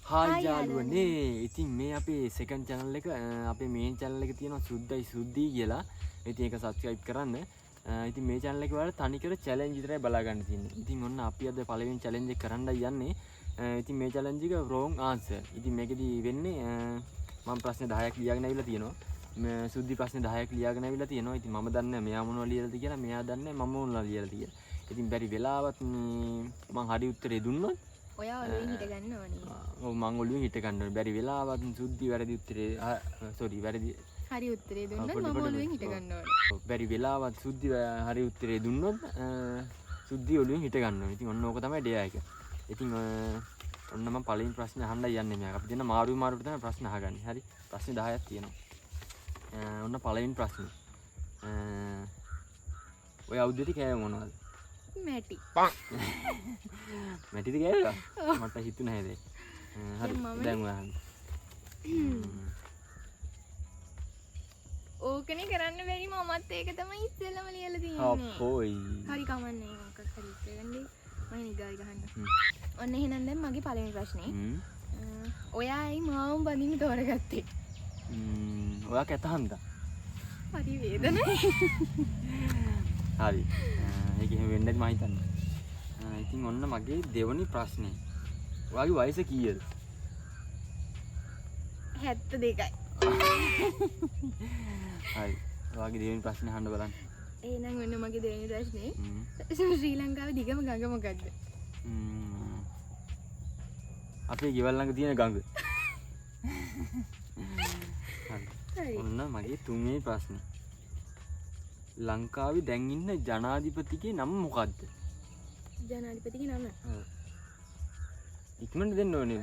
Hi යාළුවනේ. ඉතින් මේ අපේ සෙකන්ඩ් channel එක අපේ මේන් channel එකේ තියෙනවා සුද්දයි සුද්දී කියලා. ඉතින් ඒක subscribe කරන්න. ඉතින් මේ channel එකේ වල තනිකර challenge විතරයි බලා ගන්න තියෙන්නේ. ඉතින් ඔන්න අපි අද පළවෙනි challenge එක කරන්නයි යන්නේ. ඉතින් මේ challenge එක wrong answer. ඉතින් මේකෙදි වෙන්නේ මම ප්‍රශ්න 10ක් ලියාගෙන ආවිලා තියෙනවා. සුද්දි ප්‍රශ්න 10ක් ලියාගෙන ආවිලා තියෙනවා. ඉතින් මම දන්නේ මෙයා මොනවද ලියලාද කියලා. මෙයා දන්නේ මම මොනවද ලියලාද කියලා. ඉතින් බැරි වෙලාවත් මම හරි උත්තරේ දුන්නොත් ඔයා ඔළුවෙන් හිට ගන්න ඕනේ. ඔව් මං ඔළුවෙන් හිට ගන්න ඕනේ. බැරි වෙලාවත් සුද්දි වැරදි උත්තරේ සෝරි වැරදි හරි උත්තරේ දුන්නොත් මම ඔළුවෙන් හිට ගන්න ඕනේ. ඔව් බැරි වෙලාවත් සුද්දි හරි උත්තරේ දුන්නොත් සුද්දි ඔළුවෙන් හිට ගන්න ඕනේ. ඉතින් ඔන්න ඕක තමයි ඩේ එක. ඉතින් ඔන්න මම පළවෙනි ප්‍රශ්නේ අහන්නයි යන්නේ මෙයාක. අපි දෙන්න මාරුවට තමයි ප්‍රශ්න අහගන්නේ. හරි. ප්‍රශ්න 10ක් තියෙනවා. ඔන්න පළවෙනි ප්‍රශ්නේ. ඔය අවුද්දේට කෑවේ මොනවද? මැටි. මැටිද කෑවා? මට හිතුනේ නැහැ දැන්. හරි. දැන් ඔයාලට. ඕකනේ කරන්න බැරි මමත් ඒක තමයි ඉස්සෙල්ලම ලියලා තියෙන්නේ. අපෝයි. හරි කමන්නේ මොකක් හරි ඉස්සෙල්ලන්නේ. මම නිගායි ගහන්න. ඔන්න එහෙනම් දැන් මගේ පළවෙනි ප්‍රශ්නේ. ඔයායි මාවම බඳින්න තෝරගත්තේ. ඔයා කැතහන්දා. හරි වේදනයි. හරි. ඒක එහෙම වෙන්නේ නැති මම හිතන්නේ. ඉතින් ඔන්න මගේ දෙවනි ප්‍රශ්නේ. ඔයාගේ වයස කීයද? 72යි. හරි. ඔයාගේ දෙවෙනි ප්‍රශ්නේ අහන්න බලන්න. එහෙනම් ඔන්න මගේ දෙවෙනි ප්‍රශ්නේ. ශ්‍රී ලංකාවේ දිගම ගඟ මොකක්ද? අපේ ගෙවල් ළඟ තියෙන ගඟ. හරි. ඔන්න මගේ තුන්වෙනි ප්‍රශ්නේ. ලංකාවේ දැන් ඉන්න ජනාධිපතිගේ නම මොකද්ද? ජනාධිපතිගේ නම. ඔව්. ඉක්මනට දෙන්න ඕනේ.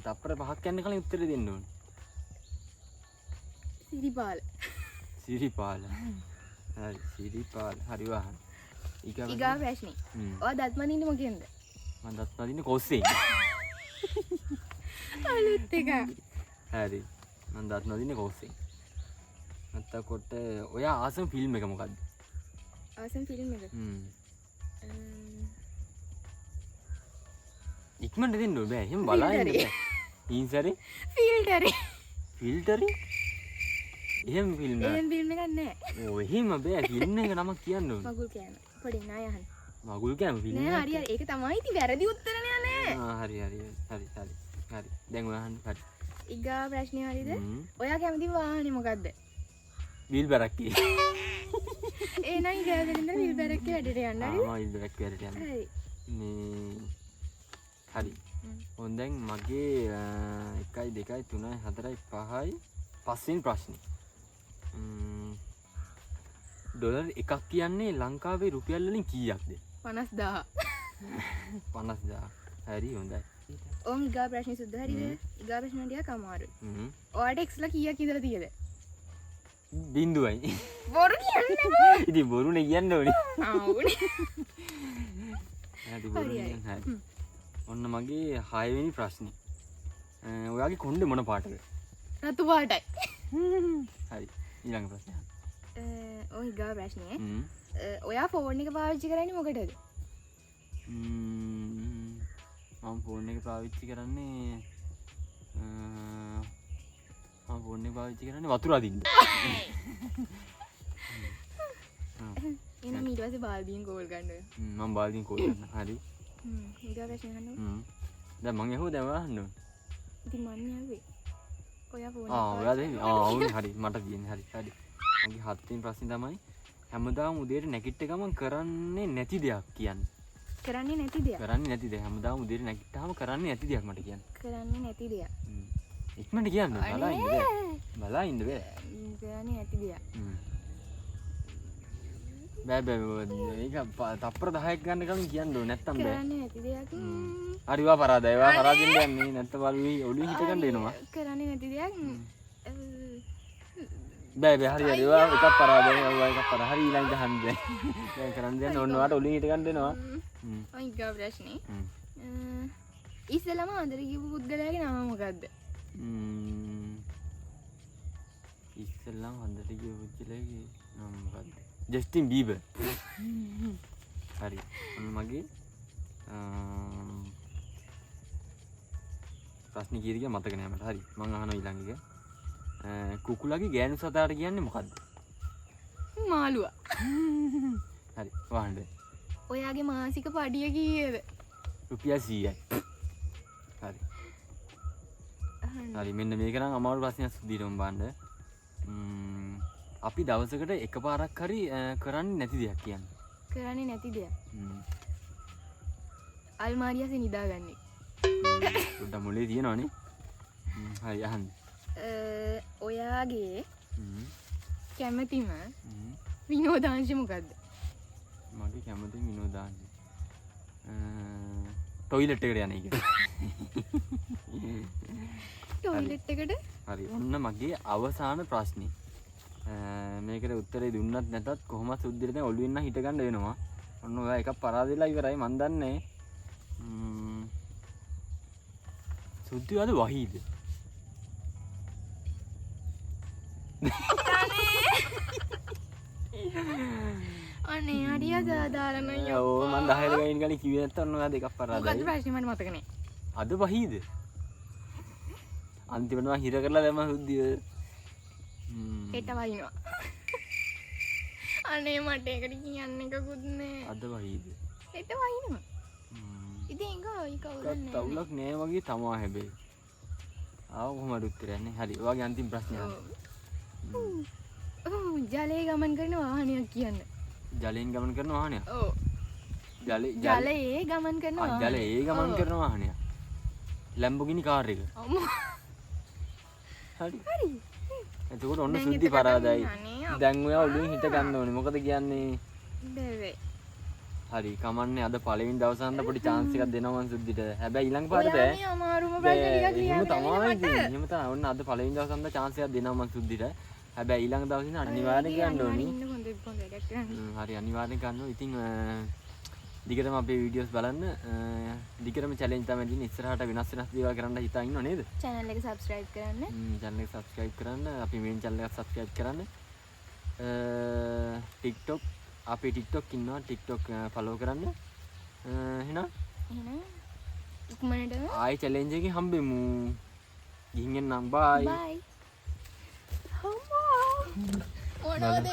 තප්පර 5ක් යන්න කලින් උත්තර දෙන්න ඕනේ. සිරිපාල. සිරිපාල. හරි සිරිපාල. හරි වහන්න. ඊගා ප්‍රශ්නේ. ඔයා දත් මදින්නේ මොකෙන්ද? මම දත් මදින්නේ කොස්සෙන්. අලුත් එක. හරි. මම දත් මදින්නේ කොස්සෙන්. එතකොට ඔයා ආසම ෆිල්ම් එක මොකද්ද? ආසම් ෆිල්ම් එක. ඉක්මනට දෙන්න ඕනේ බෑ. එහෙම බලන්න බෑ. ඉන්සරේ ෆිල්ටරේ. ෆිල්ටරේ? එහෙම ෆිල්ම් එක. එහෙම ෆිල්ම් එකක් නෑ. ඔව් එහෙම බෑ. ෆිල්ම් එක නමක් කියන්න ඕනේ. මගුල් කෑම. පොඩි නෑ අහන්න. මගුල් කෑම ෆිල්ම් එක. නෑ හරි හරි. ඒක තමයි ඉතින් වැරදි උත්තරනේ නෑ. හරි. දැන් ඔයා අහන්න හරි. ඊගා ප්‍රශ්නේ හරියද? ඔයා කැමති වාහනේ මොකද්ද? වීල් බැරක්කේ. එහෙනම් ඊගාවෙන් ඉඳන් විල් බැරක්කේ වැඩට යන්න හරිද? වීල් බැරක්කේ වැඩට යන්න. හරි. මේ හරි. ඔන් දැන් මගේ 1 2 3 4 5යි පස්වෙනි ප්‍රශ්නේ. ඩොලර් එකක් කියන්නේ ලංකාවේ රුපියල් වලින් කීයක්ද? 50000. 50000. හරි හොඳයි. ඕම් ඊගා ප්‍රශ්නේ සුද්ධ හරිද? ඊගා ප්‍රශ්න ටිකක් අමාරුයි. ඔයාට එක්ස්ලා කීයක් ඉඳලා තියෙද? බින්දුවයි. බොරු කියන්නේ බෑ. ඉතින් බොරුනේ කියන්න ඕනේ. ආවුනේ. හරි බොරුනේ. හරි. ඔන්න මගේ 6 වෙනි ප්‍රශ්නේ. ඔයාගේ කොණ්ඩේ මොන පාටද? රතු පාටයි. හරි. ඊළඟ ප්‍රශ්නය. ඔය ඊගා ප්‍රශ්නේ. ඔයා ෆෝන් එක පාවිච්චි කරන්නේ මොකටද? මම ෆෝන් එක පාවිච්චි කරන්නේ වතුර අදින්න. එහෙනම් ඊට පස්සේ බාල්දියෙන් කෝල් ගන්න ඔය. මම බාල්දියෙන් කෝල් කරන්න. හරි. ඊගා ප්‍රශ්නේ අහන්න. දැන් මං ඇහුවා දැන් ඔයා අහන්න ඕනේ. ඉතින් මම යන්නේ. ඔයා ෆෝන් ඔයා දෙන්නේ. ඔව් හරි මට තියෙන්නේ. හරි. මගේ 7 වෙනි ප්‍රශ්නේ තමයි හැමදාම උදේට නැගිට ගමන් කරන්නේ නැති දෙයක් කියන්නේ. කරන්නේ නැති දෙයක්. හැමදාම උදේට නැගිට්ටාම කරන්නේ නැති දෙයක් මට කියන්න. කරන්නේ නැති දෙයක්. ඉක්මනට කියන්න. බලා ඉන්න බෑ. කරන්නේ නැති දෙයක්. බෑ ඒක තප්පර 10ක් ගන්න කලින් කියන්න ඕනේ නැත්තම් බෑ. කරන්නේ නැති දෙයක්. හරි වා පරාදයි. වා පරාදින්න යන්නේ නැත්නම් ඔළුවේ හිට ගන්න එනවා. කරන්නේ නැති දෙයක්. බෑ හරි වා එකක් පරාදයි. ඔය එකක් පරා. හරි ඊළඟට අහන්න දැන්. දැන් කරන්න දෙන්න ඕන ඔයාට ඔළුවේ හිට ගන්න එනවා. ඔය ඊගා ප්‍රශ්නේ. ඉස්සෙල්ලාම අnder කියපු පුද්ගලයාගේ නම මොකද්ද? ඉස්සෙල්ලාම අnder කියපු පුද්ගලයාගේ නම මොකද්ද? ජස්ටින් බීබර්. හරි. මගේ ප්‍රශ්නේ කීයද කියලා මතක නෑ මට. හරි. මම අහනවා ඊළඟ එක. කුකුලගේ ගෑනු සතාට කියන්නේ මොකද්ද? මාළුවා. හරි. වහන්න. ඔයාගේ මාසික පඩිය කීයද? රුපියල් 100යි. හරි. හරි මෙන්න මේක නම් අමාරු ප්‍රශ්නයක් සුදීරම් බාන්න. අපි දවසකට එකපාරක් හරි කරන්නේ නැති දෙයක් කියන්නේ. කරන්නේ නැති දෙයක්. අල්මාරියසේ නිදාගන්නේ. පොඩ්ඩක් මොලේ තියෙනවනේ. හරි අහන්න. ඔයාගේ කැමතිම විනෝදාංශ මොකද්ද? මගේ කැමති විනෝදාංශ ටොයිලට් එකට යන එක. ටොයිලට් එකට? හරි ඔන්න මගේ අවසාන ප්‍රශ්නේ. මේකට උත්තරේ දුන්නත් නැතත් කොහොමද සුද්ධියට දැන් ඔළුවෙන් නම් හිට ගන්න වෙනවා. ඔන්න ඔයා එකක් පරාද වෙලා ඉවරයි මන් දන්නේ. සුද්ධිය අද වහීද? අනේ හරිය සාධාරණයි. ඔව් මන් 10 ගයින් ගානේ කිව්වේ නැත්නම් ඔන්න ඔයා දෙකක් පරාදයි. මොකද්ද ප්‍රශ්නේ මට මතක නෑ. අද වහීද? අන්තිමට මම හිර කරලා දැම්ම සුද්ධිය. හෙට වහිනවා. අනේ මට ඒකට කියන්න එකකුත් නෑ. අද වහීද? හෙට වහිනවා. ඉතින් ඒක කවුරුත් නෑ. තවුලක් නෑ වගේ තමා හැබැයි. ආව කොහමද උත්තරය යන්නේ? හරි. ඔයාගේ අන්තිම ප්‍රශ්නය. ජලයේ ගමන් කරන වාහනයක් කියන්න. ජලයෙන් ගමන් කරන වාහනයක්? ඔව්. ජලයේ ගමන් කරන වාහනයක්. ජලයේ ගමන් කරන වාහනයක්. ලැම්බෝගිනි කාර් එක. අම්මෝ. හරි. එතකොට ඔන්න සුද්ධි පරාදයි. දැන් ඔයා ඔළුවෙන් හිට ගන්න ඕනේ. මොකද කියන්නේ? බැවේ. හරි කමන්නේ අද පළවෙනි දවස් හන්ද පොඩි chance එකක් දෙනවා මං සුද්ධිට. හැබැයි ඊළඟ පාරට බෑ. ඔයාගේ අමාරුම ප්‍රශ්න ටිකක් ලියන්න එහෙම තමයි. එහෙම තමයි. ඔන්න අද පළවෙනි දවස් හන්ද chance එකක් දෙනවා මං සුද්ධිට. හැබැයි ඊළඟ දවසේ අනිවාර්යෙන් ගන්න ඕනි. හරි අනිවාර්යෙන් ගන්න ඕනි. ඉතින් දිගටම අපේ වීඩියෝස් බලන්න. දිගටම චැලෙන්ජ් තමයි දෙන්නේ. ඉස්සරහට වෙනස් දේවල් කරන්න හිතා ඉන්නව නේද? channel එක subscribe කරන්න. channel එක subscribe කරන්න. අපි main channel එක subscribe කරන්න. TikTok අපේ TikTok ඉන්නවා. TikTok follow කරන්න. එහෙනම් ඉක්මනට ආයි challenge එකේ හම්බෙමු. ගිහින් එන්නම්. bye. bye. මොනවද